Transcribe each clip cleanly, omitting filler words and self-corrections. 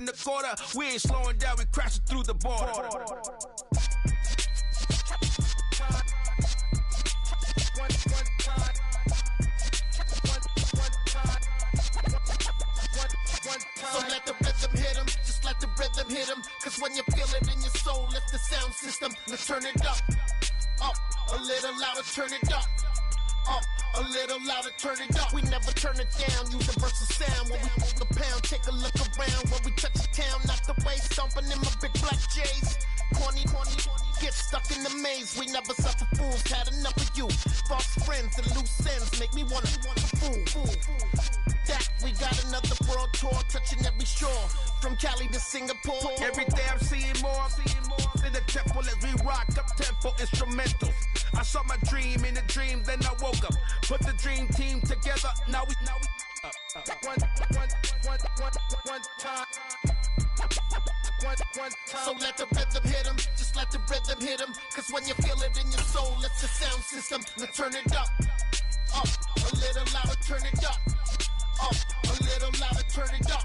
in the quarter. We ain't slowing down, we crashing through the border. So let the rhythm hit him, just let the rhythm hit him. Cause when you feel it in your soul, lift the sound system. Let's turn it up, a little louder, turn it up. A little louder, turn it up. We never turn it down, universal sound. When we move the pound, take a look around. When we touch the town, knock the way, stomping in my big black J's. Corny, get stuck in the maze. We never suffer fools, had enough of you. False friends and loose ends make me wanna fool. That we got another world tour, touching every shore, from Cali to Singapore. Every day I'm seeing more in the temple as we rock up tempo instrumentals. I saw my dream in a dream, then I woke up. Put the dream team together, now we one time. So let the rhythm hit him, just let the rhythm hit him. Cause when you feel it in your soul, it's the sound system. Now turn it up, a little louder, turn it up, a little louder, turn it up.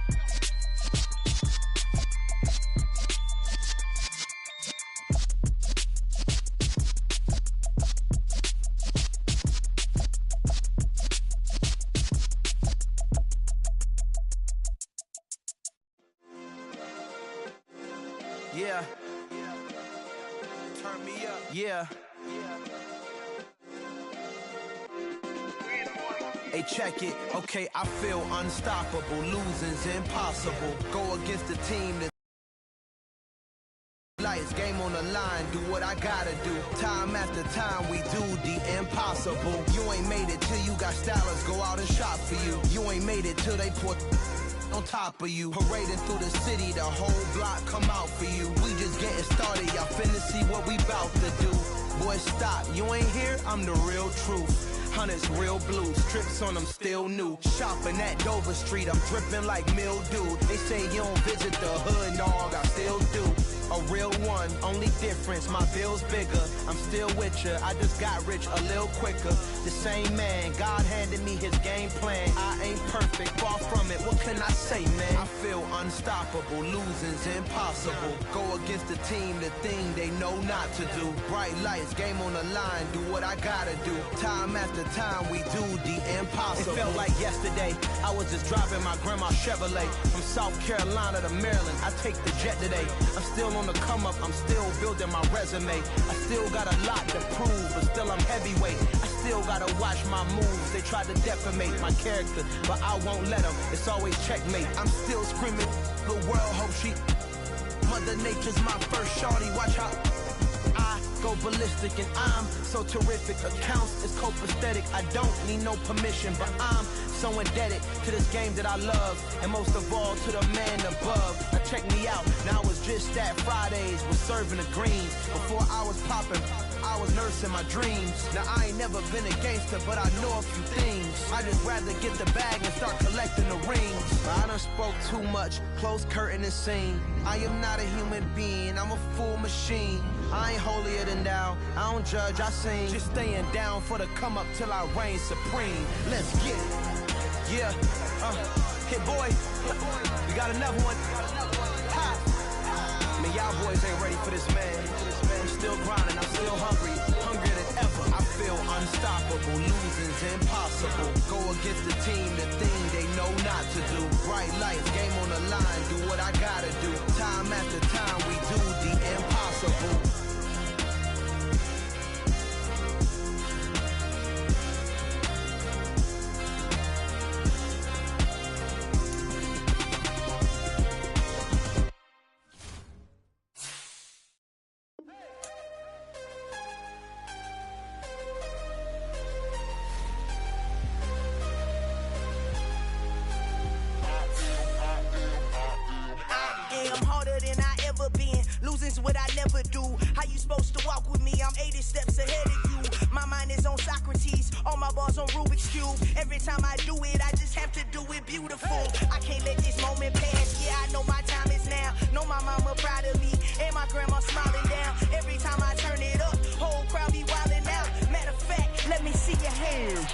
Yeah. Turn me up. Yeah. Hey, check it. Okay, I feel unstoppable. Losing's impossible. Go against the team that lights, game on the line, do what I gotta do. Time after time we do the impossible. You ain't made it till you got stylers go out and shop for you. You ain't made it till they put on top of you. Parading through the city, the whole block come out for you. We just getting started, y'all finna see what we bout to do. Boy, stop, you ain't here, I'm the real truth. Hunters, real blue, strips on them still new. Shopping at Dover Street, I'm dripping like mildew. They say you don't visit the hood, dog, I still do. A real one, only difference, my bill's bigger. I'm still with ya, I just got rich a little quicker. The same man, God handed me his game plan. I ain't perfect, far from it, what can I say, man? I feel unstoppable, losing's impossible. Go against the team, the thing they know not to do. Bright lights, game on the line, do what I gotta do. Time after time, we do the impossible. It felt like yesterday, I was just driving my grandma's Chevrolet. From South Carolina to Maryland, I take the jet today. I'm still on the come up, I'm still building my resume. I still got a lot to prove, but still I'm heavyweight. I still gotta watch my moves. They tried to defamate my character, but I won't let them. It's always checkmate. I'm still screaming, the world hope she. Mother Nature's my first shorty, watch how I go ballistic and I'm so terrific. Accounts is copacetic, I don't need no permission, but I'm so indebted to this game that I love, and most of all to the man above. Now check me out, now it's just that Fridays was serving the greens. Before I was popping, I was nursing my dreams. Now I ain't never been a gangster, but I know a few things. I just rather get the bag and start collecting the rings. I done spoke too much, close curtain and scene. I am not a human being, I'm a full machine. I ain't holier than thou, I don't judge, I sing. Just staying down for the come up till I reign supreme. Let's get it. Yeah, hit boy, we got another one. Ha. Man, y'all boys ain't ready for this, man. I'm still grinding, I'm still hungry, hungrier than ever. I feel unstoppable, losing's impossible. Go against the team, the thing they know not to do. Bright lights, game on the line, do what I gotta do. Time after time, we do the impossible. What I never do. How you supposed to walk with me? I'm 80 steps ahead of you. My mind is on Socrates, all my bars on Rubik's Cube. Every time I do it, I just have to do it beautiful. I can't let this moment pass. Yeah, I know my time is now. Know my mama proud of me, and my grandma smiling down. Every time I turn it up, whole crowd be wildin' out. Matter of fact, let me see your hands.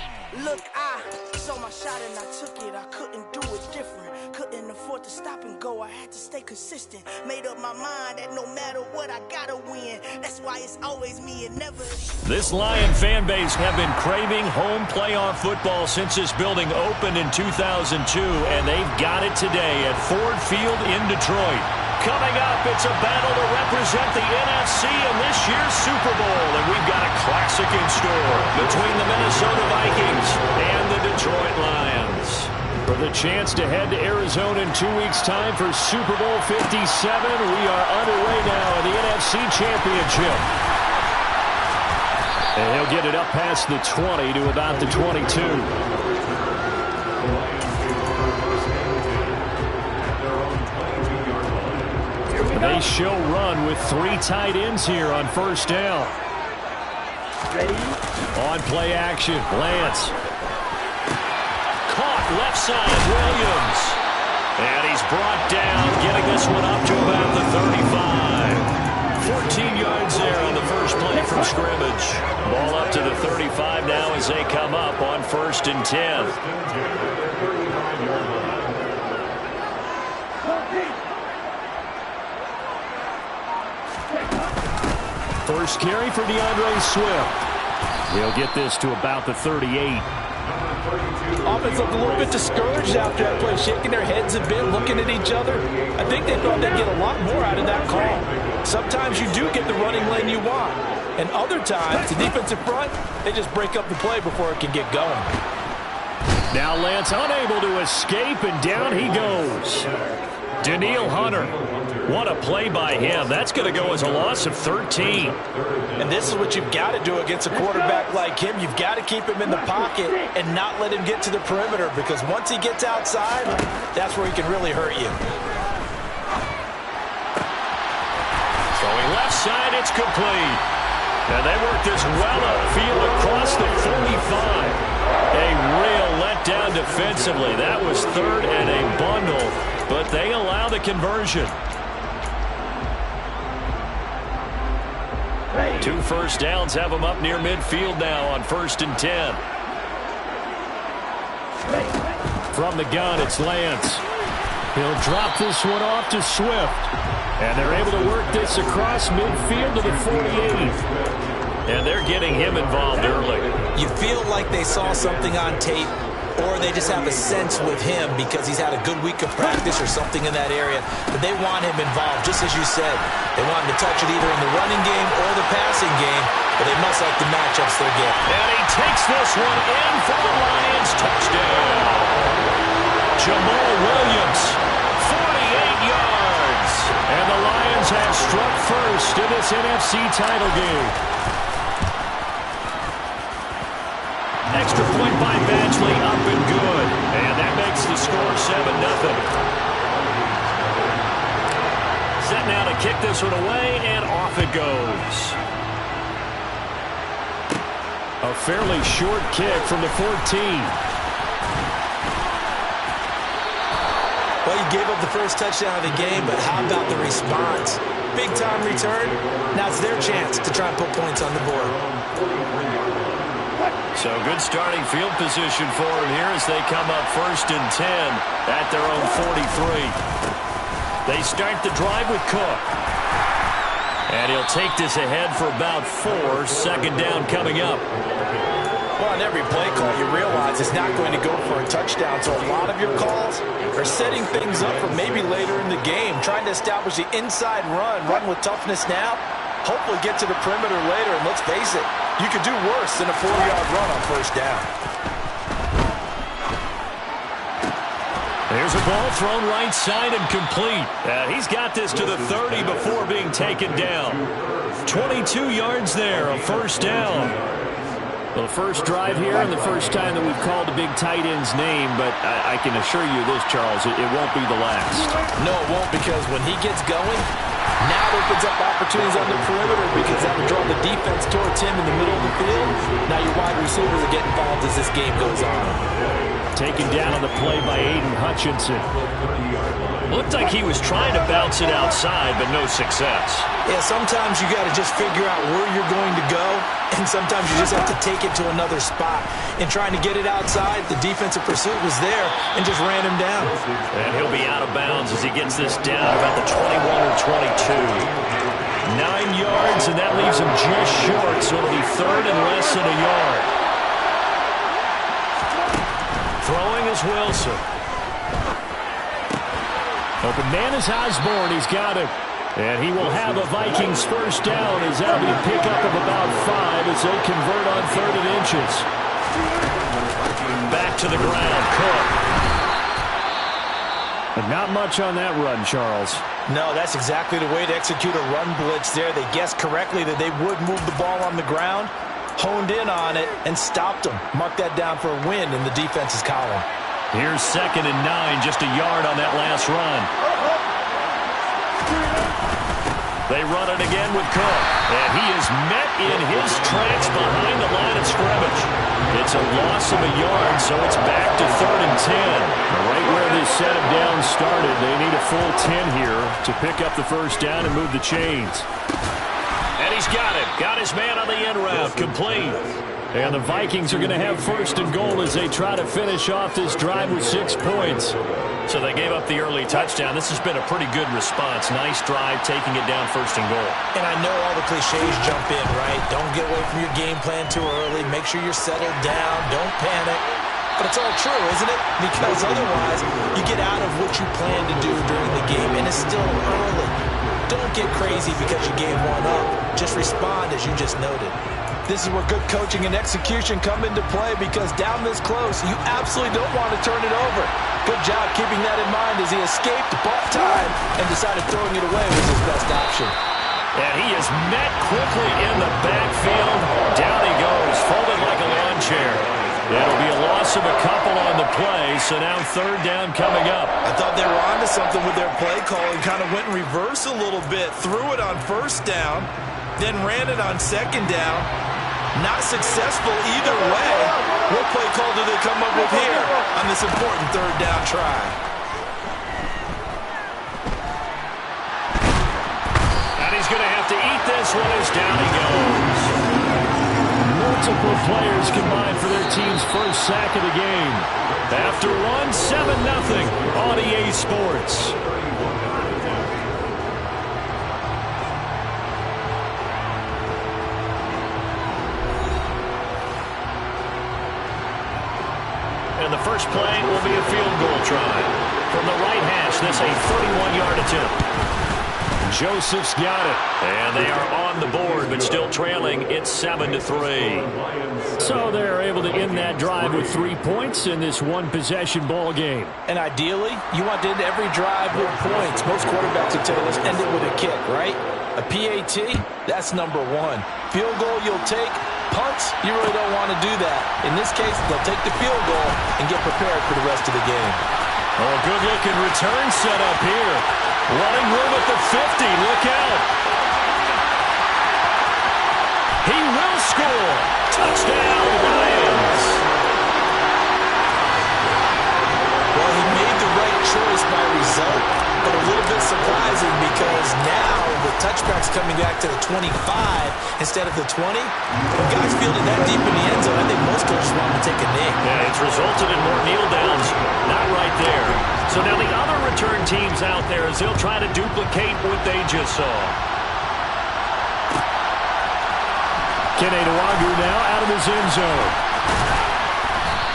Look, I saw my shot and I took it. I couldn't do it different. Couldn't afford hard to stop and go. I had to stay consistent. Made up my mind that no matter what, I gotta win. That's why it's always me and never. This Lion fan base have been craving home playoff football since this building opened in 2002, and they've got it today at Ford Field in Detroit. Coming up, it's a battle to represent the NFC in this year's Super Bowl, and we've got a classic in store between the Minnesota Vikings and the Detroit Lions. For the chance to head to Arizona in 2 weeks' time for Super Bowl 57, we are underway now in the NFC Championship. And he'll get it up past the 20 to about the 22. They show run with 3 tight ends here on first down. On play action, Lance. Caught left side, Williams. And he's brought down, getting this one up to about the 35. 14 yards there on the first play from scrimmage. Ball up to the 35 now as they come up on 1st and 10. First carry for DeAndre Swift. He'll get this to about the 38. Offense looked a little bit discouraged after that play, shaking their heads a bit, looking at each other. I think they thought they'd get a lot more out of that call. Sometimes you do get the running lane you want, and other times, the defensive front, they just break up the play before it can get going. Now Lance unable to escape, and down he goes. Danielle Hunter. What a play by him. That's going to go as a loss of 13. And this is what you've got to do against a quarterback like him. You've got to keep him in the pocket and not let him get to the perimeter, because once he gets outside, that's where he can really hurt you. Throwing left side, it's complete. And they work this well upfield across the 45. A real letdown defensively. That was 3rd and a bundle, but they allow the conversion. 2 first downs have them up near midfield now on 1st and 10. From the gun, it's Lance. He'll drop this one off to Swift. And they're able to work this across midfield to the 48. And they're getting him involved early. You feel like they saw something on tape, or they just have a sense with him because he's had a good week of practice or something in that area. But they want him involved, just as you said. They want him to touch it either in the running game or the passing game, but they must like the matchups they're getting. And he takes this one in for the Lions. Touchdown. Jamal Williams, 48 yards. And the Lions have struck first in this NFC title game. Extra point by Badgley, up and good. And that makes the score 7-0. Set now to kick this one away, and off it goes. A fairly short kick from the 14. Well, you gave up the first touchdown of the game, but how about the response? Big-time return. Now it's their chance to try and put points on the board. So good starting field position for them here as they come up 1st and 10 at their own 43. They start the drive with Cook. And he'll take this ahead for about 4. 2nd down coming up. Well, on every play call, you realize it's not going to go for a touchdown. So a lot of your calls are setting things up for maybe later in the game, trying to establish the inside run with toughness now. Hopefully get to the perimeter later, and let's face it, you could do worse than a 4-yard run on 1st down. There's a ball thrown right side and complete. He's got this to the 30 before being taken down. 22 yards there, a 1st down. Well, the first drive here and the first time that we've called a big tight end's name, but I can assure you this, Charles, it won't be the last. No, it won't, because when he gets going, now it opens up opportunities on the perimeter because that will draw the defense towards him in the middle of the field. Now your wide receivers are getting involved as this game goes on. Taken down on the play by Aiden Hutchinson. Looked like he was trying to bounce it outside, but no success. Yeah, sometimes you got to just figure out where you're going to go, and sometimes you just have to take it to another spot. In trying to get it outside, the defensive pursuit was there and just ran him down. And he'll be out of bounds as he gets this down about the 21 or 22. 9 yards, and that leaves him just short, so it'll be third and less than a yard. Throwing is Wilson. Open man is Osborne. He's got it. And he will have a Vikings first down as that'll be a pickup of about 5 as they convert on 3rd and inches. Back to the ground, Cook. But not much on that run, Charles. No, that's exactly the way to execute a run blitz there. They guessed correctly that they would move the ball on the ground, honed in on it, and stopped them. Mark that down for a win in the defense's column. Here's 2nd and 9, just a yard on that last run. They run it again with Cook, and he is met in his tracks behind the line of scrimmage. It's a loss of a yard, so it's back to 3rd and 10. Right where this set of downs started, they need a full 10 here to pick up the first down and move the chains. And he's got it. Got his man on the end route, complete. And the Vikings are going to have 1st and goal as they try to finish off this drive with 6 points. So they gave up the early touchdown. This has been a pretty good response. Nice drive, taking it down 1st and goal. And I know all the cliches jump in, right? Don't get away from your game plan too early. Make sure you're settled down. Don't panic. But it's all true, isn't it? Because otherwise, you get out of what you plan to do during the game, and it's still early. Don't get crazy because you gave one up. Just respond as you just noted. This is where good coaching and execution come into play because down this close, you absolutely don't want to turn it over. Good job keeping that in mind as he escaped, bought time, and decided throwing it away was his best option. And he is met quickly in the backfield. Down he goes, folded like a lawn chair. That'll be a loss of a couple on the play, so now 3rd down coming up. I thought they were onto something with their play call and kind of went in reverse a little bit. Threw it on 1st down, then ran it on 2nd down. Not successful either way. What play call do they come up with here on this important 3rd down try? And he's going to have to eat this one as down he goes. Multiple players combined for their team's first sack of the game. After one, 7-0 on EA Sports. And the first play will be a field goal try. From the right hash, this a 31-yard attempt. Joseph's got it. And they are on the board, but still trailing. It's 7-3. So they're able to end that drive with 3 points in this one-possession ball game. And ideally, you want to end every drive with points. Most quarterbacks would tell us end it with a kick, right? A PAT, that's number 1. Field goal you'll take. Punts, you really don't want to do that. In this case, they'll take the field goal and get prepared for the rest of the game. Oh, good-looking return set up here. Running room at the 50. Look out. He will score. Touchdown, Lions. Well, he made the right choice by result, but a little bit surprising because now the touchback's coming back to the 25 instead of the 20. When guys fielded that deep in the end zone, I think most coaches want to take a knee. Yeah, it's resulted in more kneel downs. Not right there. So now the other return teams out there as they'll try to duplicate what they just saw. Kene Nwangwu now out of his end zone.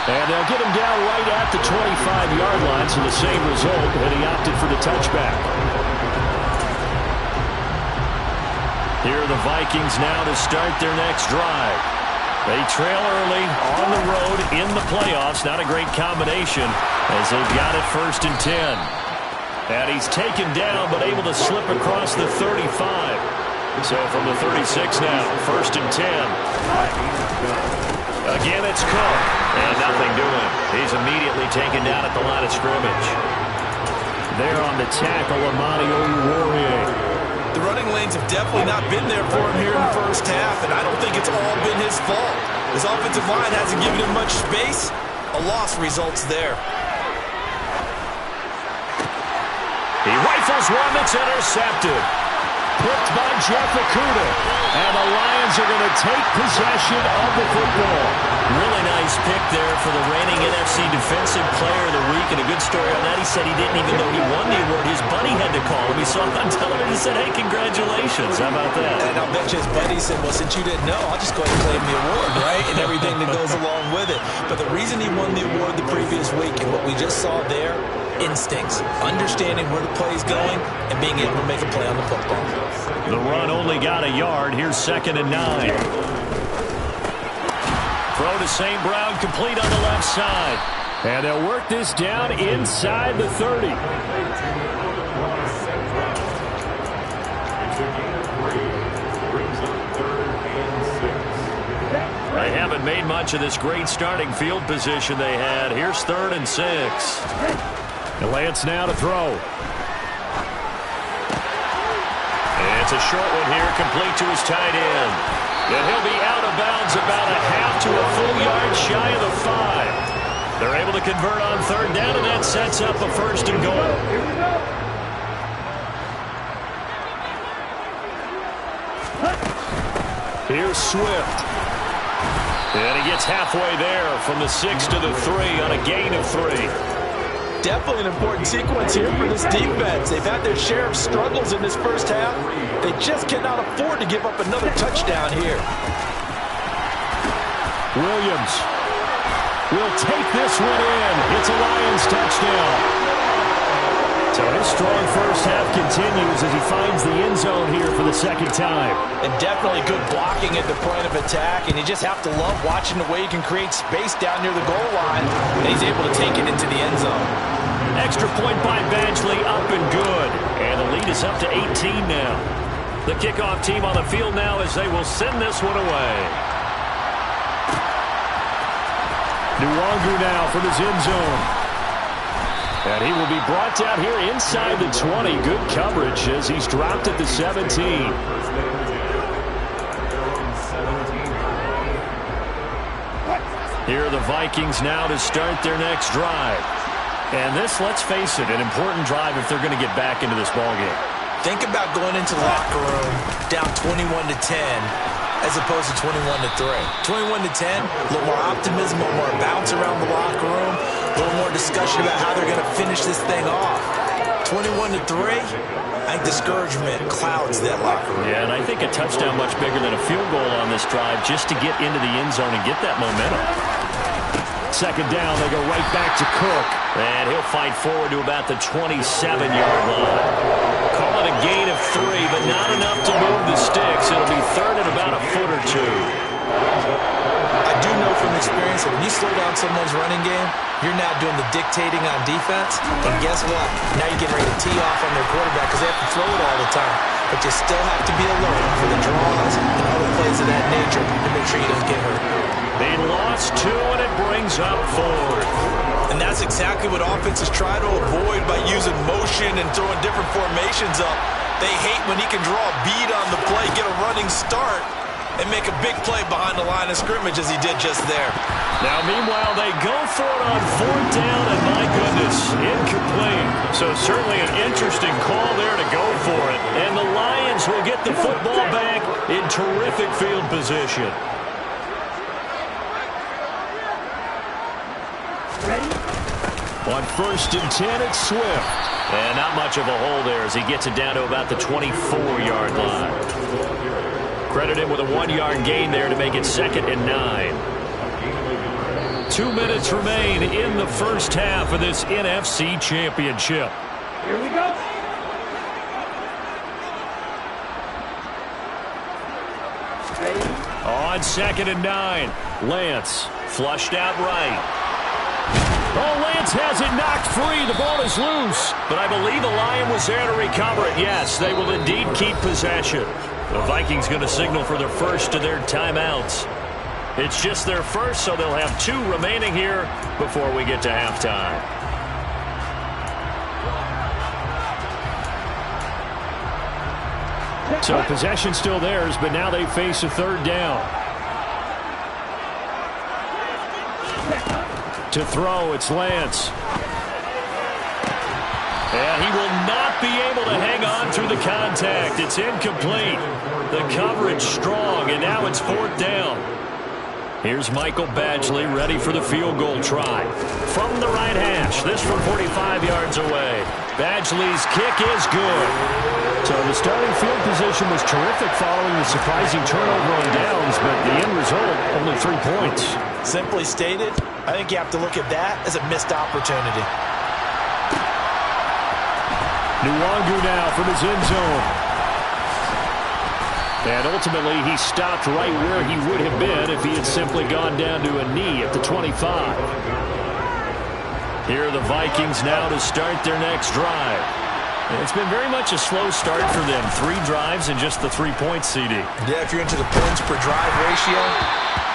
And they'll get him down right at the 25-yard line, so the same result, and he opted for the touchback. Here are the Vikings now to start their next drive. They trail early on the road in the playoffs. Not a great combination as they've got it 1st and 10. And he's taken down but able to slip across the 35. So from the 36 now, 1st and 10. Again, it's Cook. And nothing doing. He's immediately taken down at the line of scrimmage. There on the tackle, Amani Oruwariye. The running lanes have definitely not been there for him here in the first half, and I don't think it's all been his fault. His offensive line hasn't given him much space. A loss results there. one that's intercepted. Picked by Jeff Okudah. And the Lions are going to take possession of the football. Really nice pick there for the reigning NFC Defensive Player of the Week. And a good story on that. He said he didn't even know he won the award. His buddy had to call him. He saw him on television and said, hey, congratulations. How about that? And I'll bet you his buddy said, well, since you didn't know, I'll just go ahead and claim the award, right? And everything that goes along with it. But the reason he won the award the previous week and what we just saw there, instincts, understanding where the play is going, and being able to make a play on the football. The run only got a yard. Here's 2nd and 9. Throw to St. Brown, complete on the left side. And they'll work this down inside the 30. They haven't made much of this great starting field position they had. Here's 3rd and 6. Lance now to throw. It's a short one here, complete to his tight end. And he'll be out of bounds about a half to a full yard shy of the 5. They're able to convert on 3rd down, and that sets up a 1st and goal. Here's Swift. And he gets halfway there from the 6 to the 3 on a gain of 3. Definitely an important sequence here for this defense. They've had their share of struggles in this first half. They just cannot afford to give up another touchdown here. Williams will take this one in. It's a Lions touchdown. So his strong first half continues as he finds the end zone here for the 2nd time. And definitely good blocking at the point of attack, and you just have to love watching the way he can create space down near the goal line, and he's able to take it into the end zone. Extra point by Badgley, up and good. And the lead is up to 18 now. The kickoff team on the field now as they will send this one away. Nwangu now from his end zone. And he will be brought down here inside the 20. Good coverage as he's dropped at the 17. Here are the Vikings now to start their next drive. And this, let's face it, an important drive if they're going to get back into this ballgame. Think about going into the locker room down 21-10 as opposed to 21-3. 21-10, a little more optimism, a little more bounce around the locker room, a little more discussion about how they're going to finish this thing off. 21-3, I think discouragement clouds that locker room. Yeah, and I think a touchdown much bigger than a field goal on this drive just to get into the end zone and get that momentum. 2nd down, they go right back to Cook. And he'll fight forward to about the 27-yard line. Call it a gain of 3, but not enough to move the sticks. It'll be 3rd and about a foot or 2. I do know from experience that when you slow down someone's running game, you're now doing the dictating on defense. And guess what? Now you're getting ready to tee off on their quarterback because they have to throw it all the time. But you still have to be alert for the draws and other plays of that nature to make sure you don't get hurt. They lost 2, and it brings up 4th. And that's exactly what offenses try to avoid by using motion and throwing different formations up. They hate when he can draw a bead on the play, get a running start, and make a big play behind the line of scrimmage as he did just there. Now, meanwhile, they go for it on 4th down, and my goodness, incomplete. So certainly an interesting call there to go for it. And the Lions will get the football back in terrific field position. On 1st and 10, it's Swift. And not much of a hole there as he gets it down to about the 24-yard line. Credit him with a 1-yard gain there to make it 2nd and 9. 2 minutes remain in the first half of this NFC Championship. Here we go. On 2nd and 9, Lance flushed out right. Oh, Lance has it knocked free. The ball is loose. But I believe the Lion was there to recover it. Yes, they will indeed keep possession. The Vikings going to signal for their first of their timeouts. It's just their first, so they'll have 2 remaining here before we get to halftime. So possession still theirs, but now they face a 3rd down. To throw, it's Lance. And he will not be able to the contact. It's incomplete. The coverage strong, and now it's 4th down. Here's Michael Badgley ready for the field goal try. From the right hash, this from 45 yards away. Badgley's kick is good. So the starting field position was terrific following the surprising turnover on downs, but the end result, only 3 points. Simply stated, I think you have to look at that as a missed opportunity. Nwangu now from his end zone. And ultimately, he stopped right where he would have been if he had simply gone down to a knee at the 25. Here are the Vikings now to start their next drive. And it's been very much a slow start for them. 3 drives and just the 3 points, CD. Yeah, if you're into the points per drive ratio,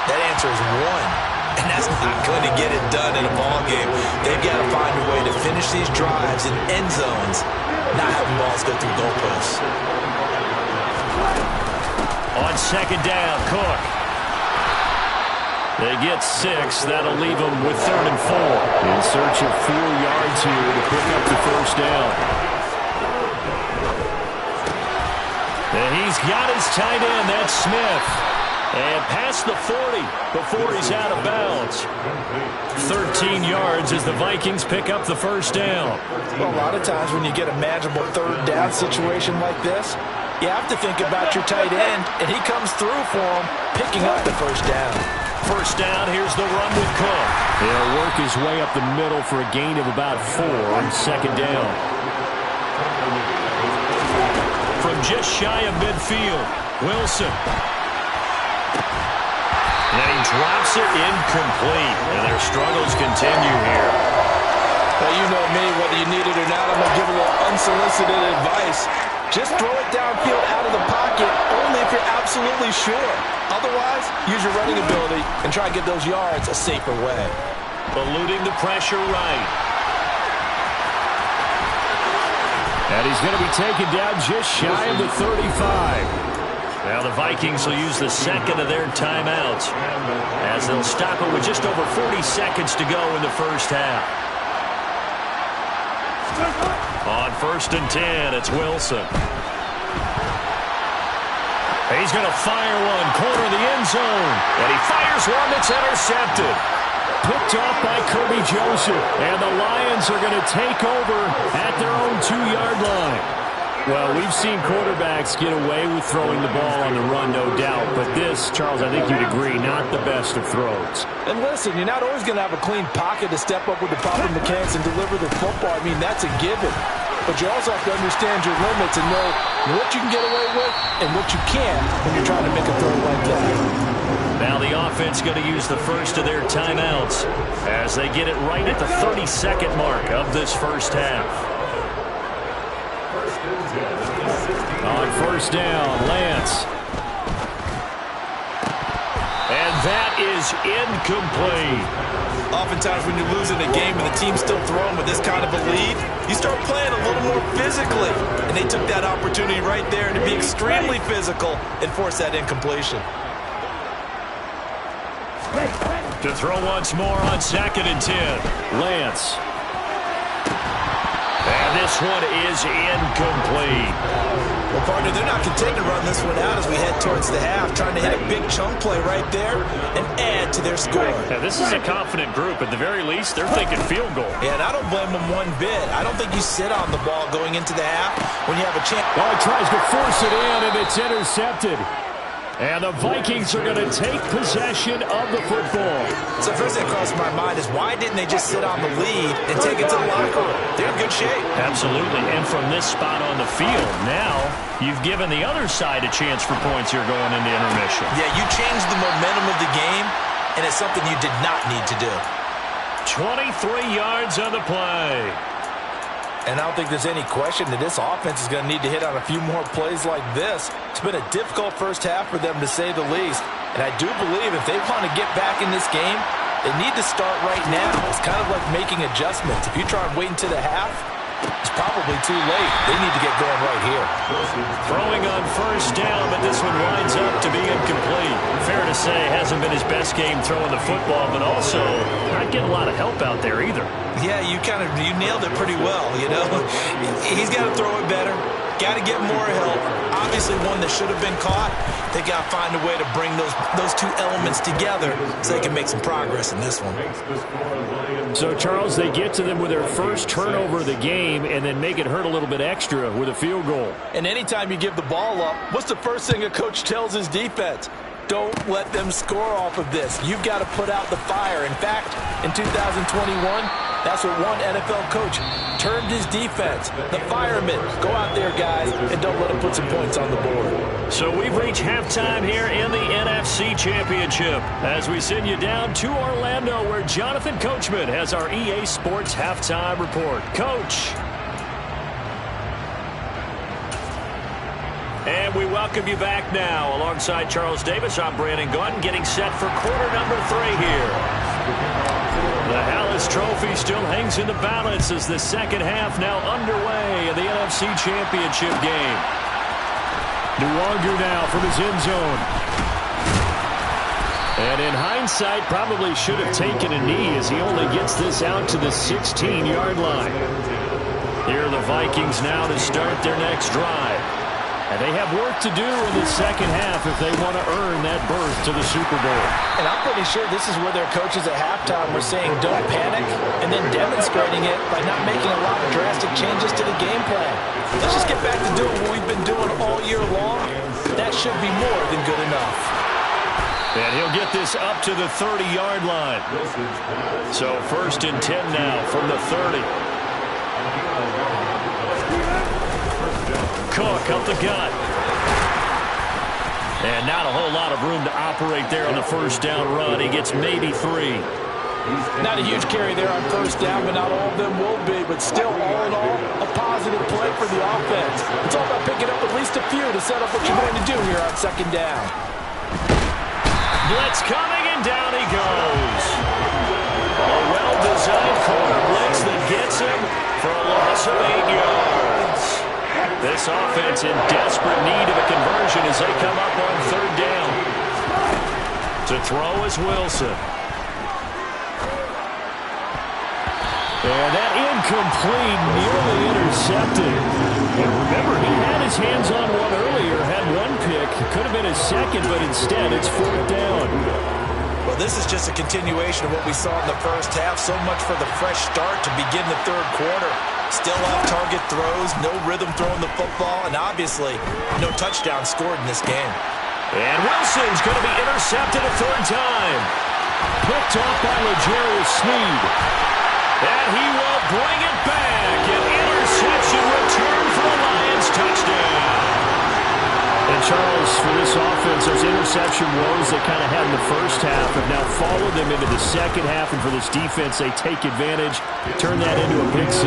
that answer is 1. And that's not going to get it done in a ball game. They've got to find a way to finish these drives in end zones, not having balls go through goalposts. On 2nd down, Cook. They get 6. That'll leave them with 3rd and 4. In search of 4 yards here to pick up the 1st down. And he's got his tight end. That's Smith. And past the 40 before he's out of bounds. 13 yards as the Vikings pick up the 1st down. Well, a lot of times when you get a manageable 3rd down situation like this, you have to think about your tight end, and he comes through for him, picking up the 1st down. 1st down, here's the run with Cook. He'll work his way up the middle for a gain of about 4 on 2nd down. From just shy of midfield, Wilson. And he drops it incomplete. And their struggles continue here. Well, you know me, whether you need it or not, I'm going to give a little unsolicited advice. Just throw it downfield out of the pocket, only if you're absolutely sure. Otherwise, use your running ability and try and get those yards a safer way. Eluding the pressure right. And he's going to be taken down just shy of the 35. Now the Vikings will use the 2nd of their timeouts as they'll stop it with just over 40 seconds to go in the 1st half. On 1st and 10, it's Wilson. He's going to fire one, corner of the end zone. And he fires one that's intercepted. Picked off by Kirby Joseph. And the Lions are going to take over at their own 2-yard line. Well, we've seen quarterbacks get away with throwing the ball on the run, no doubt. But this, Charles, I think you'd agree, not the best of throws. And listen, you're not always going to have a clean pocket to step up with the proper mechanics and deliver the football. I mean, that's a given. But you also have to understand your limits and know what you can get away with and what you can't when you're trying to make a throw like that. Now the offense going to use the 1st of their timeouts as they get it right at the 32nd mark of this 1st half. On 1st down, Lance. And that is incomplete. Oftentimes when you're losing a game and the team's still throwing with this kind of a lead, you start playing a little more physically. And they took that opportunity right there to be extremely physical and force that incompletion. To throw once more on 2nd and 10. Lance. And this one is incomplete. Well, partner, they're not content to run this one out as we head towards the half, trying to hit a big chunk play right there and add to their score. Now, this is a confident group. At the very least, they're thinking field goal. Yeah, and I don't blame them one bit. I don't think you sit on the ball going into the half when you have a chance. Oh, he tries to force it in, and it's intercepted. And the Vikings are going to take possession of the football. So first thing that crossed my mind is why didn't they just sit on the lead and take it to the locker room? They're in good shape. Absolutely. And from this spot on the field, now you've given the other side a chance for points here going into intermission. Yeah, you changed the momentum of the game, and it's something you did not need to do. 23 yards on the play. And I don't think there's any question that this offense is going to need to hit on a few more plays like this. It's been a difficult first half for them, to say the least. And I do believe if they want to get back in this game, they need to start right now. It's kind of like making adjustments. If you try and wait until the half, it's probably too late. They need to get going right here. Throwing on 1st down, but this one winds up to be incomplete. Fair to say, hasn't been his best game throwing the football, but also not getting a lot of help out there either. Yeah, you nailed it pretty well, you know. He's got to throw it better. Got to get more help. Obviously one that should have been caught. They got to find a way to bring those two elements together so they can make some progress in this one. So, Charles, they get to them with their first turnover of the game and then make it hurt a little bit extra with a field goal. And anytime you give the ball up, what's the first thing a coach tells his defense? Don't let them score off of this. You've got to put out the fire. In fact, in 2021, that's what one NFL coach termed his defense. The firemen. Go out there, guys, and don't let them put some points on the board. So we've reached halftime here in the NFC Championship as we send you down to Orlando where Jonathan Coachman has our EA Sports Halftime Report. Coach. And we welcome you back now. Alongside Charles Davis, I'm Brandon Gunn, getting set for quarter number 3 here. The Hallis Trophy still hangs in the balance as the second half now underway in the NFC Championship game. Nwangu now from his end zone. And in hindsight, probably should have taken a knee as he only gets this out to the 16-yard line. Here are the Vikings now to start their next drive. And they have work to do in the second half if they want to earn that berth to the Super Bowl. And I'm pretty sure this is where their coaches at halftime were saying don't panic and then demonstrating it by not making a lot of drastic changes to the game plan. Let's just get back to doing what we've been doing all year long. That should be more than good enough. And he'll get this up to the 30-yard line. So 1st and 10 now from the 30. Cook up the gut. And not a whole lot of room to operate there on the first down run. He gets maybe 3. Not a huge carry there on first down, but not all of them will be. But still, all in all, a positive play for the offense. It's all about picking up at least a few to set up what you're going to do here on second down. Blitz coming, and down he goes. A well-designed corner blitz that gets him for a loss of 8 yards. This offense in desperate need of a conversion as they come up on third down. To throw is Wilson. And that incomplete, nearly intercepted. And remember, he had his hands on one earlier, had one pick. Could have been his second, but instead it's 4th down. Well, this is just a continuation of what we saw in the first half. So much for the fresh start to begin the third quarter. Still off-target throws, no rhythm throwing the football, and obviously no touchdown scored in this game. And Wilson's going to be intercepted a 3rd time. Picked off by L'Jarius Sneed. And he will bring it back. An interception return for the Lions touchdown. And Charles, for this offense, those interception woes they kind of had in the first half have now followed them into the second half. And for this defense, they take advantage, turn that into a pick 6.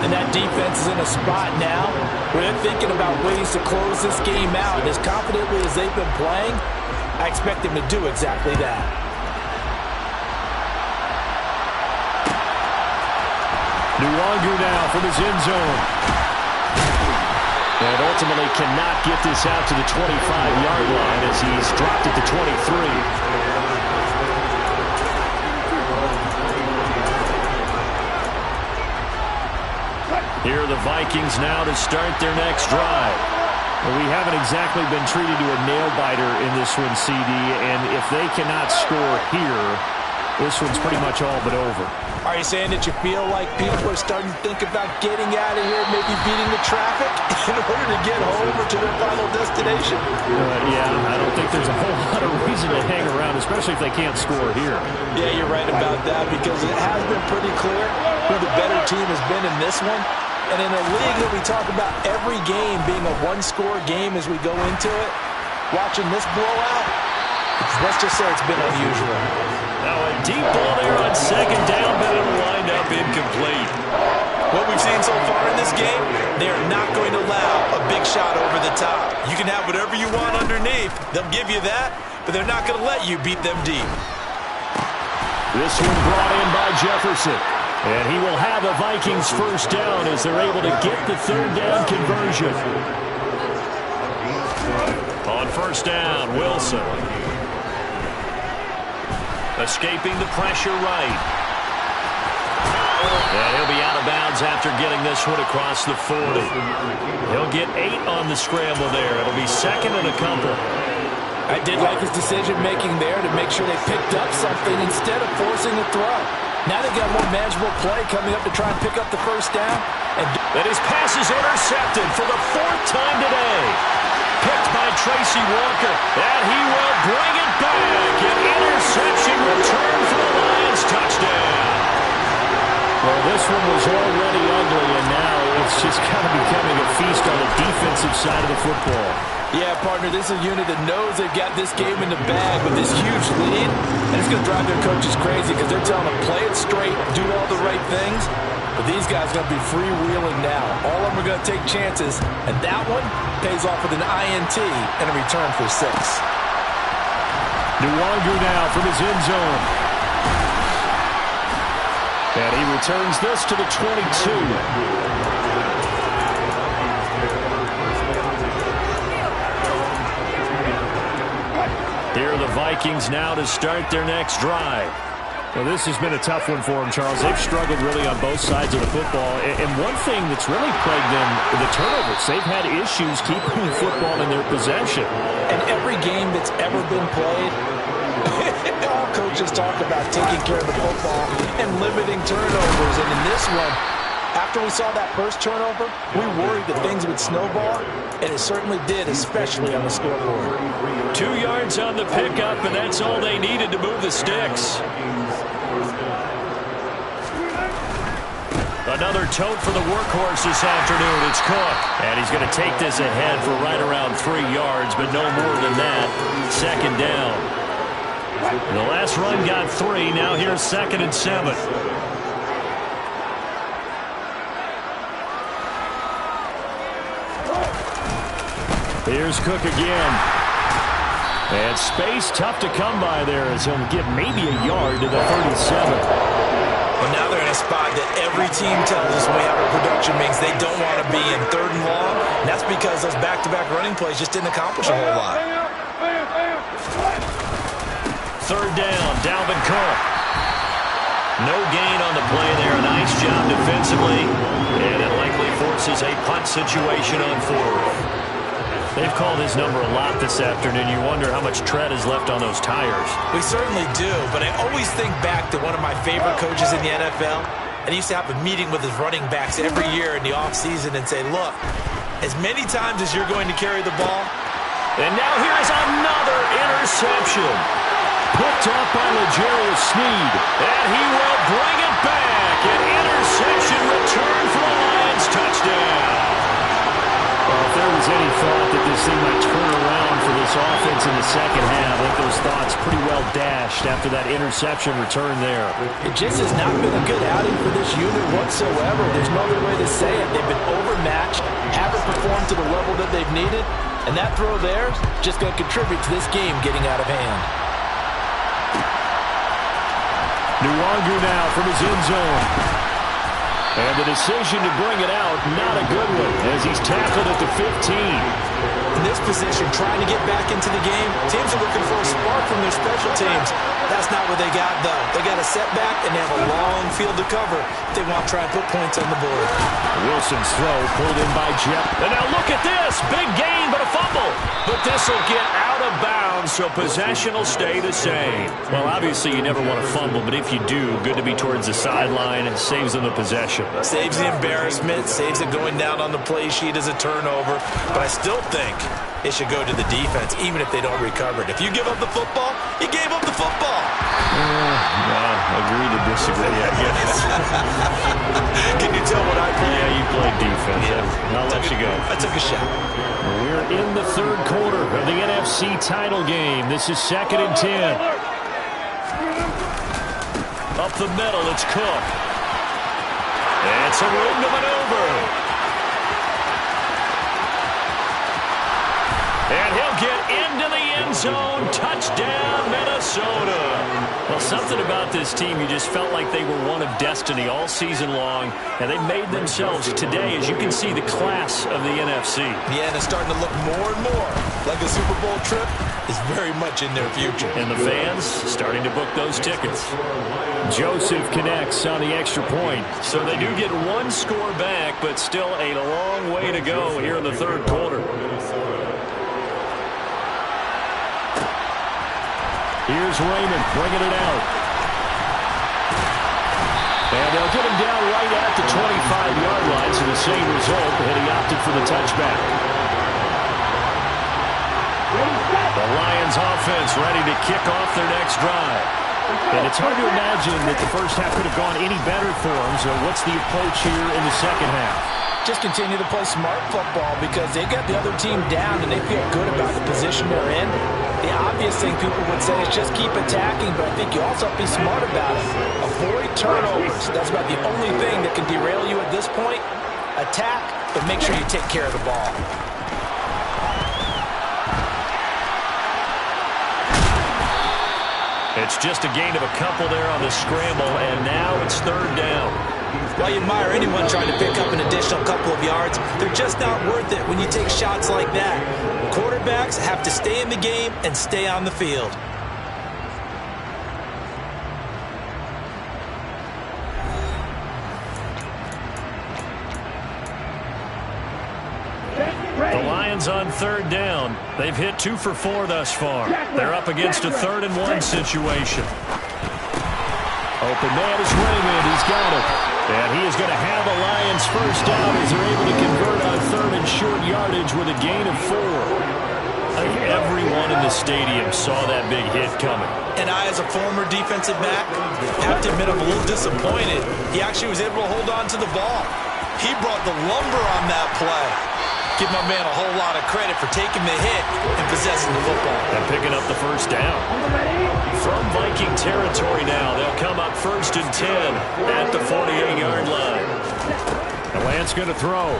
And that defense is in a spot now where they're thinking about ways to close this game out. And as confidently as they've been playing, I expect them to do exactly that. Nwangu now from his end zone. And ultimately cannot get this out to the 25-yard line as he's dropped at the 23. Here are the Vikings now to start their next drive. Well, we haven't exactly been treated to a nail-biter in this one, CD, and if they cannot score here, this one's pretty much all but over. Are you saying that you feel like people are starting to think about getting out of here, maybe beating the traffic in order to get home or to their final destination? Yeah, I don't think there's a whole lot of reason to hang around, especially if they can't score here. Yeah, you're right about that because it has been pretty clear who the better team has been in this one. And in a league that we talk about every game being a one-score game as we go into it, watching this blowout, let's just say it's been unusual. Now a deep ball there on second down, but it'll wind up incomplete. What we've seen so far in this game, they are not going to allow a big shot over the top. You can have whatever you want underneath. They'll give you that, but they're not going to let you beat them deep. This one brought in by Jefferson. And he will have a Vikings first down as they're able to get the third down conversion. On first down, Wilson. Escaping the pressure right. And he'll be out of bounds after getting this one across the 40. He'll get 8 on the scramble there. It'll be second and a couple. I did like his decision-making there to make sure they picked up something instead of forcing the throw. Now they've got a more manageable play coming up to try and pick up the first down. And his pass is intercepted for the 4th time today. Picked by Tracy Walker. And he will bring it back. An interception return for the Lions. Touchdown. Well, this one was already ugly, and now it's just kind of becoming a feast on the defensive side of the football. Yeah, partner, this is a unit that knows they've got this game in the bag with this huge lead, and it's going to drive their coaches crazy because they're telling them play it straight, do all the right things. But these guys are going to be freewheeling now. All of them are going to take chances, and that one pays off with an INT and a return for 6. Nwangu now from his end zone. And he returns this to the 22. Here are the Vikings now to start their next drive. Well, this has been a tough one for them, Charles. They've struggled really on both sides of the football. And one thing that's really plagued them, the turnovers. They've had issues keeping the football in their possession. And every game that's ever been played, all coaches talk about taking care of the football and limiting turnovers. And in this one, after we saw that first turnover, we worried that things would snowball, and it certainly did, especially on the scoreboard. 2 yards on the pickup, and that's all they needed to move the sticks. Another tote for the workhorse this afternoon. It's Cook. And he's going to take this ahead for right around 3 yards, but no more than that. 2nd down. The last run got 3. Now here's 2nd and 7. Here's Cook again. And space tough to come by there as he'll get maybe a yard to the 37. Well, now they're in a spot that every team tells us when we have a production means they don't want to be in 3rd and long. And that's because those back-to-back running plays just didn't accomplish a whole lot. 3rd down, Dalvin Cook. No gain on the play there. Nice job defensively. And it likely forces a punt situation on 4th. They've called his number a lot this afternoon. You wonder how much tread is left on those tires. We certainly do, but I always think back to one of my favorite coaches in the NFL. And he used to have a meeting with his running backs every year in the offseason and say, look, as many times as you're going to carry the ball. And now here is another interception. Picked up by L'Jarius Sneed. And he will bring it back. An interception return for the Lions. Touchdown. Well, if there was any thought that this thing might turn around for this offense in the second half, I think those thoughts pretty well dashed after that interception return there. It just has not been a good outing for this unit whatsoever. There's no other way to say it. They've been overmatched, haven't performed to the level that they've needed, and that throw there is just going to contribute to this game getting out of hand. Nwangu now from his end zone. And the decision to bring it out, not a good one, as he's tackled at the 15. In this position, trying to get back into the game, teams are looking for a spark from their special teams. That's not what they got, though. They got a setback, and they have a long field to cover if they want to try and put points on the board. Wilson's throw pulled in by Jeff. And now look at this. Big gain, but a fumble. But this will get out of bounds, so possession will stay the same. Well, obviously you never want to fumble, but if you do, good to be towards the sideline. It saves them the possession. Saves the embarrassment, saves it going down on the play sheet as a turnover. But I still think it should go to the defense, even if they don't recover it. If you give up the football, you gave up the football. Agree to disagree, I guess. Can you tell what I play? Yeah, you played defense. Yeah. I'll let you go. I took a shot. We're in the 3rd quarter of the NFC title game. This is 2nd and 10. Up the middle, it's Cook. It's a room to maneuver. And he'll get into the end zone. Touchdown, Minnesota. Well, something about this team, you just felt like they were one of destiny all season long, and they made themselves today, as you can see, the class of the NFC. Yeah, and it's starting to look more and more like a Super Bowl trip is very much in their future. And the fans starting to book those tickets. Joseph connects on the extra point. So they do get one score back, but still a long way to go here in the third quarter. Here's Raymond bringing it out. And they'll get him down right at the 25-yard line, so the same result, and he opted for the touchback. The Lions offense ready to kick off their next drive. And it's hard to imagine that the first half could have gone any better for them, so what's the approach here in the second half? Just continue to play smart football because they got the other team down and they feel good about the position they're in. The obvious thing people would say is just keep attacking, but I think you also have to be smart about it. Avoid turnovers. That's about the only thing that can derail you at this point. Attack, but make sure you take care of the ball. It's just a gain of a couple there on the scramble, and now it's third down. While you admire anyone trying to pick up an additional couple of yards, they're just not worth it when you take shots like that. Quarterbacks have to stay in the game and stay on the field. The Lions on third down. They've hit 2 for 4 thus far. They're up against a 3rd-and-1 situation. Open man is Raymond. He's got it. And he is going to have a Lions first down as they're able to convert on 3rd and short yardage with a gain of 4. I think everyone in the stadium saw that big hit coming. And I, as a former defensive back, have to admit I'm a little disappointed. He actually was able to hold on to the ball. He brought the lumber on that play. Give my man a whole lot of credit for taking the hit and possessing the football. And picking up the first down. From Viking territory now, they'll come up 1st and 10 at the 48-yard line. The Lance going to throw.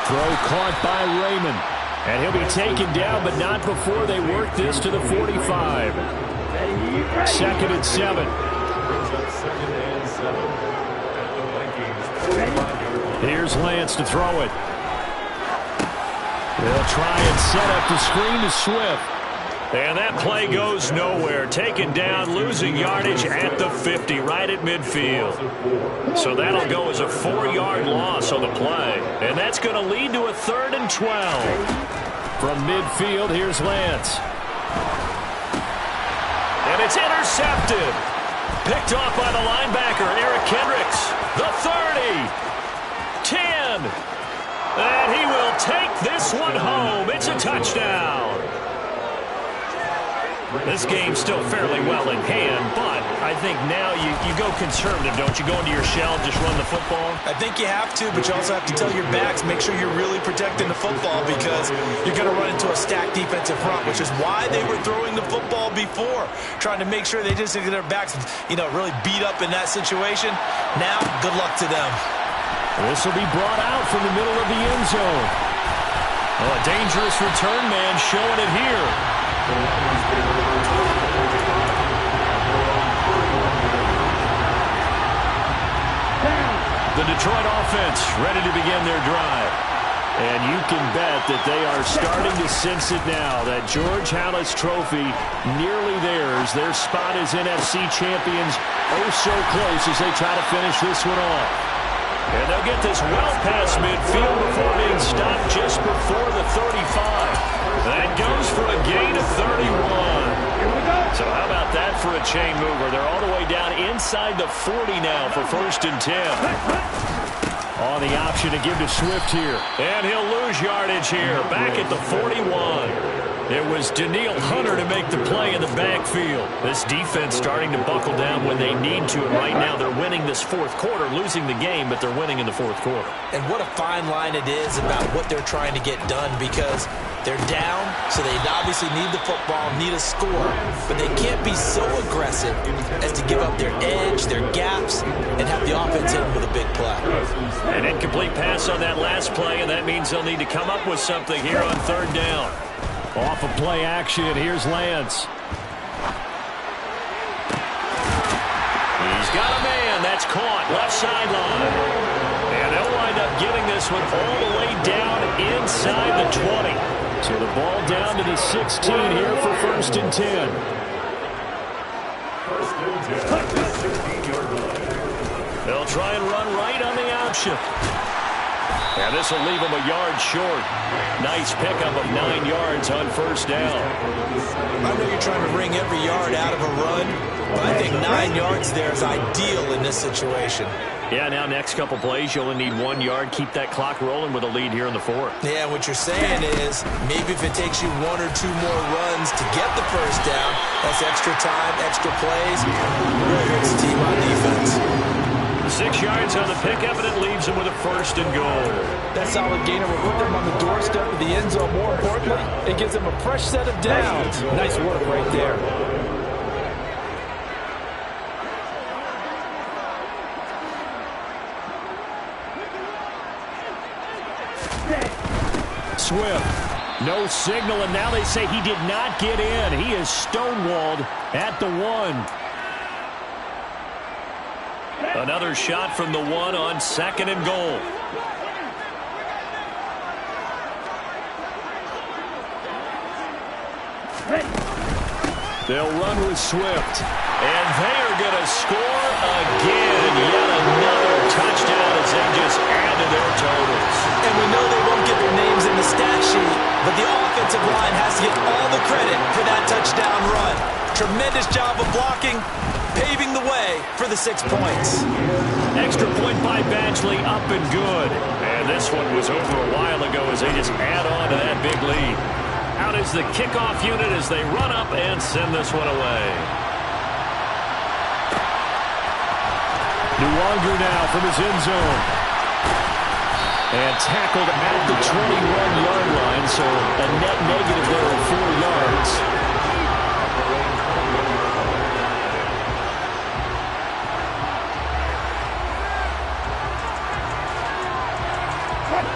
Throw caught by Raymond. And he'll be taken down, but not before they work this to the 45. 2nd and 7. Here's Lance to throw it. They'll try and set up the screen to Swift. And that play goes nowhere. Taken down, losing yardage at the 50, right at midfield. So that'll go as a 4-yard loss on the play. And that's going to lead to a 3rd and 12. From midfield, here's Lance. And it's intercepted. Picked off by the linebacker, Eric Kendricks. The 30. 10. And he will take this one home. It's a touchdown. This game's still fairly well in hand, but I think now you go conservative, don't you? Go into your shell, just run the football? I think you have to, but you also have to tell your backs, make sure you're really protecting the football because you're going to run into a stacked defensive front, which is why they were throwing the football before, trying to make sure they just get their backs, really beat up in that situation. Now, good luck to them. This will be brought out from the middle of the end zone. Oh, a dangerous return man showing it here. The Detroit offense ready to begin their drive. And you can bet that they are starting to sense it now. That George Halas trophy nearly theirs. Their spot as NFC champions oh so close as they try to finish this one off. And they'll get this well past midfield before being stopped just before the 35. That goes for a gain of 31. So how about that for a chain mover? They're all the way down inside the 40 now for 1st and 10. On the option to give to Swift here. And he'll lose yardage here. Back at the 41. It was Danielle Hunter to make the play in the backfield. This defense starting to buckle down when they need to. And right now they're winning this 4th quarter, losing the game, but they're winning in the 4th quarter. And what a fine line it is about what they're trying to get done because they're down, so they obviously need the football, need a score, but they can't be so aggressive as to give up their edge, their gaps, and have the offense hit them with a big play. An incomplete pass on that last play, and that means they'll need to come up with something here on third down. Off of play action, here's Lance. He's got a man. That's caught. Left sideline. And they'll wind up getting this one all the way down inside the 20. So the ball down to the 16 here for 1st and 10. They'll try and run right on the option. And this will leave them a yard short. Nice pickup of 9 yards on 1st down. I know you're trying to wring every yard out of a run, but I think 9 yards there is ideal in this situation. Yeah, now next couple plays, you only need 1 yard. Keep that clock rolling with a lead here in the 4th. Yeah, what you're saying is maybe if it takes you 1 or 2 more runs to get the 1st down, that's extra time, extra plays. Really hurts the team on defense. 6 yards on the pickup, and it leaves them with a 1st and goal. That solid gainer will put them on the doorstep of the end zone. More importantly, it gives them a fresh set of downs. Nice work right there. Swift. No signal, and now they say he did not get in. He is stonewalled at the 1. Another shot from the 1 on 2nd and goal. They'll run with Swift. And they are going to score again. Yet another touchdown as they just add to their totals. And we know they won't get their names in the stat sheet, but the offensive line has to get all the credit for that touchdown run. Tremendous job of blocking, paving the way for the 6 points. Extra point by Badgley, up and good. And this one was over a while ago as they just add on to that big lead. Out is the kickoff unit as they run up and send this one away. Nuwanger now from his end zone. And tackled at the 21-yard line, so a net negative there of 4 yards.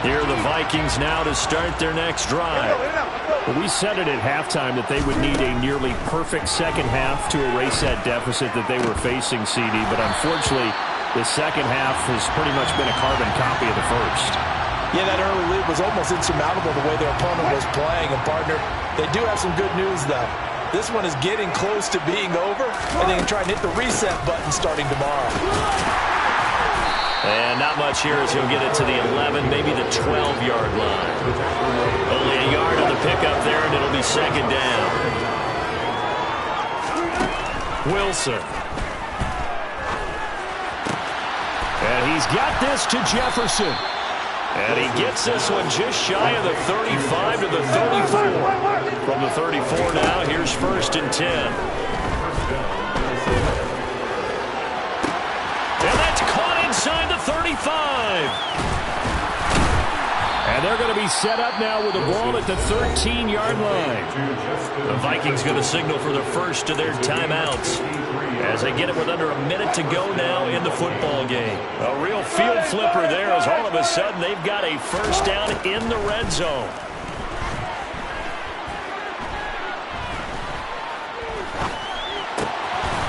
Here are the Vikings now to start their next drive. Well, we said it at halftime that they would need a nearly perfect second half to erase that deficit that they were facing, CD. But unfortunately, the second half has pretty much been a carbon copy of the first. Yeah, that early lead was almost insurmountable the way their opponent was playing. And, partner, they do have some good news, though. This one is getting close to being over, and they can try and hit the reset button starting tomorrow. And not much here as he'll get it to the 11, maybe the 12-yard line. Only a yard on the pickup there, and it'll be 2nd down. Wilson. And he's got this to Jefferson. And he gets this one just shy of the 35 to the 34. From the 34 now, here's 1st and 10. And that's caught inside the 35. And they're going to be set up now with the ball at the 13-yard line. The Vikings going to signal for the first of their timeouts as they get it with under a minute to go now in the football game. A real field flipper there as all of a sudden they've got a 1st down in the red zone.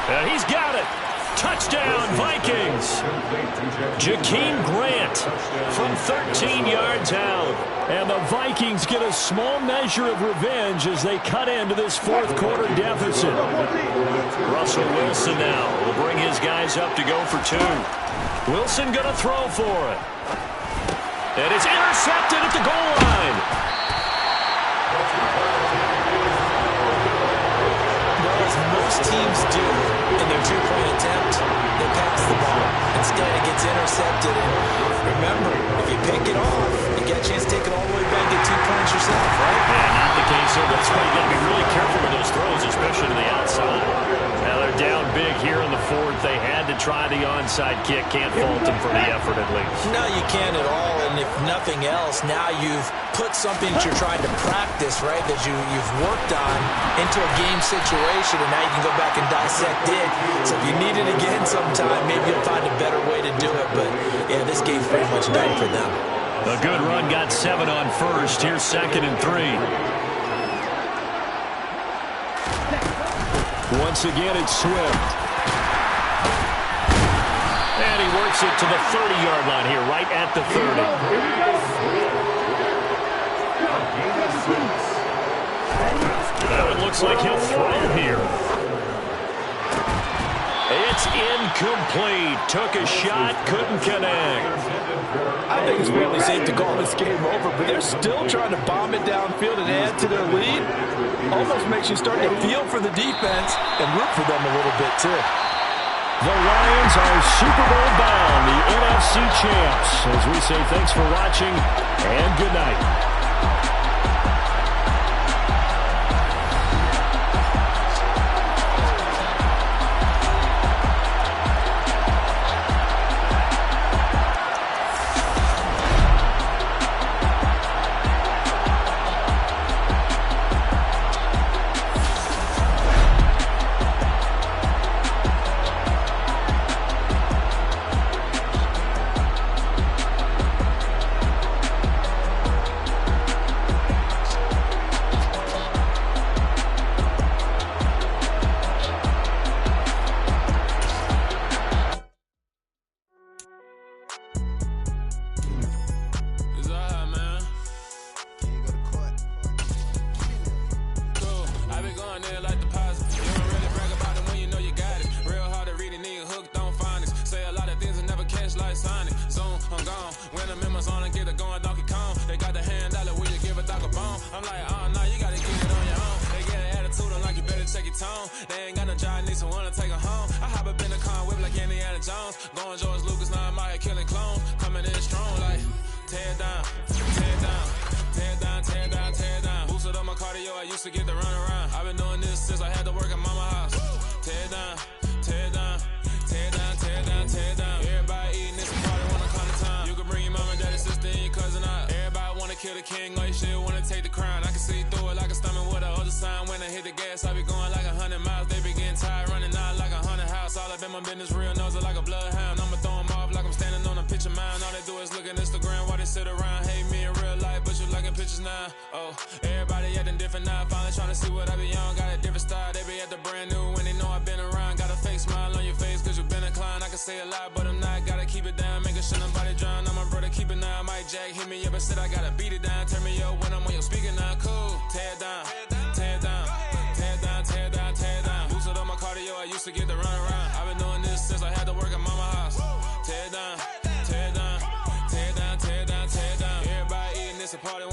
And he's got it. Touchdown, Vikings. Jakeem Grant from 13 yards out. And the Vikings get a small measure of revenge as they cut into this 4th quarter deficit. Russell Wilson now will bring his guys up to go for 2. Wilson going to throw for it. And it's intercepted at the goal line. As most teams do in their 2-point attempt, they pass the ball. Instead, it gets intercepted. And remember, if you pick it off, you get a chance to take it all the way back, get 2 points yourself, right? Yeah, not the case here. That's why you got to be really careful with those throws, especially to the outside. Now they're down big here in the 4th. They had to try the onside kick. Can't fault him for the effort at least. No, you can't at all. And if nothing else, now you've put something that you're trying to practice, right, that you've worked on into a game situation, and now you can go back and dissect it. So if you need it again sometime, maybe you'll find a better way to do it. But, yeah, this game's pretty much done for them. A good run, got 7 on first. Here's 2nd and 3. Once again, it's Swift. And he works it to the 30-yard line here, right at the 30. Now it looks like he'll throw here. It's incomplete. Took a shot, couldn't connect. I think it's fairly safe to call this game over, but they're still trying to bomb it downfield and add to their lead. Almost makes you start to feel for the defense and root for them a little bit, too. The Lions are Super Bowl bound, the NFC champs. As we say, thanks for watching, and good night. Party